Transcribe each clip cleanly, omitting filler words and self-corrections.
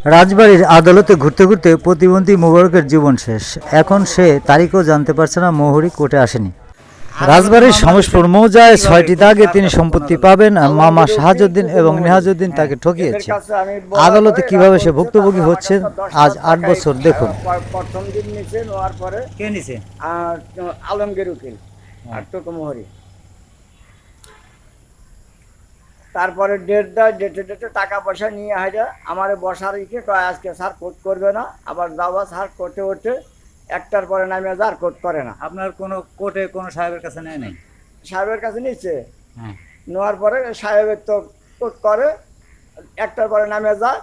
রাজবাড়ীর আদালতে ঘুরতে ঘুরতে প্রতিবন্ধী মোবারকের জীবন শেষ। এখন সে তারিখও জানতে পারছে না, মোহরি কোর্টে আসেনি। রাজবাড়ীর সমসপুর মৌজায় ৬টি দাগে তিনি সম্পত্তি পাবেন। মামা শাহাজুদ্দিন এবং নেহাজুদ্দিন তাকে ঠকিয়েছে। আদালতে কিভাবে সে ভুক্তভোগী হচ্ছে আজ ৮ বছর দেখুন। প্রথম দিন নিচে নেওয়ার পরে কে নিছে? আলমগীর উকিল আর টুকু মোহরি। তারপরে ডেটে টাকা পয়সা নিয়ে হাইরা আমার বসার কয় আজকে স্যার কোর্ট করবে না, আবার যাওয়া স্যার কোর্টে ওঠে ১টার পরে নামিয়ে যা আর কোর্ট করে না। আপনার কোনো কোর্টে কোনো সাহেবের কাছে নেয় নাই? সাহেবের কাছে নিচ্ছে, নেওয়ার পরে সাহেবের তো কোর্ট করে ১টার পরে নামিয়ে যায়,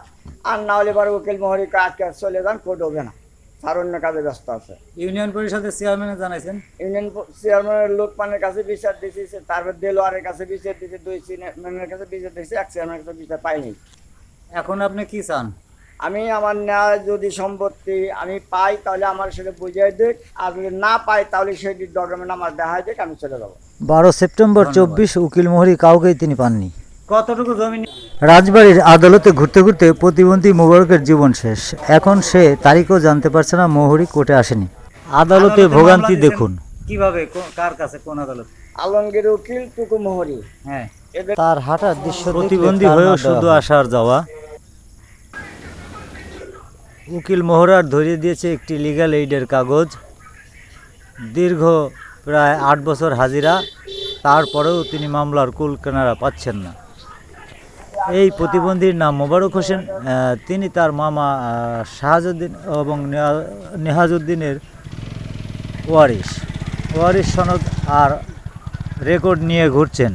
আর না হলে পরে উকিল মোহরি আজকে চলে যান, কোর্ট হবে না, স্যার অন্য কাজে ব্যস্ত আছে। ইউনিয়ন পরিষদের চেয়ারম্যানে জানাইছেন? ইউনিয়ন চেয়ারম্যানের লোকমানের কাছে বিচার দিয়েছে, তারপর দেলোয়ারের কাছে বিচার দিয়েছে, 2 চেয়ারম্যানের কাছে বিচার দিয়েছে, 1 চেয়ারম্যানের কাছে বিচার পাইনি। এখন আপনি কি চান? আমি আমার ন্যায় যদি সম্পত্তি আমি পাই তাহলে আমার সেটা বুঝিয়ে দেখ, আর যদি না পাই তাহলে সেই ডকুমেন্ট আমার দেখায় দেখ, আমি চলে যাবো। ১২ সেপ্টেম্বর ২৪ উকিল মোহরি কাউকেই তিনি পাননি। কতটুকু জমি? রাজবাড়ীর আদালতে ঘুরতে ঘুরতে প্রতিবন্ধী মোবারকের জীবন শেষ। এখন সে তারিখও জানতে পারছে না, মোহরি কোর্টে আসেনি। আদালতে ভোগান্তি দেখুন। কিভাবে, কার কাছে, কোন আদালত? আলমগীর উকিল টুকু মোহরি। হ্যাঁ, তার হাঁটার দৃশ্য প্রতিবন্ধী হয়েও শুধু আসার যাওয়া। উকিল মোহরার ধরিয়ে দিয়েছে একটি লিগ্যাল এইডের কাগজ। দীর্ঘ প্রায় ৮ বছর হাজিরা, তারপরেও তিনি মামলার কুল কিনারা পাচ্ছেন না। এই প্রতিবন্ধীর নাম মোবারক হোসেন। তিনি তার মামা শাহাজুদ্দিন এবং নেহাজুদ্দিনের ওয়ারিশ সনদ আর রেকর্ড নিয়ে ঘুরছেন।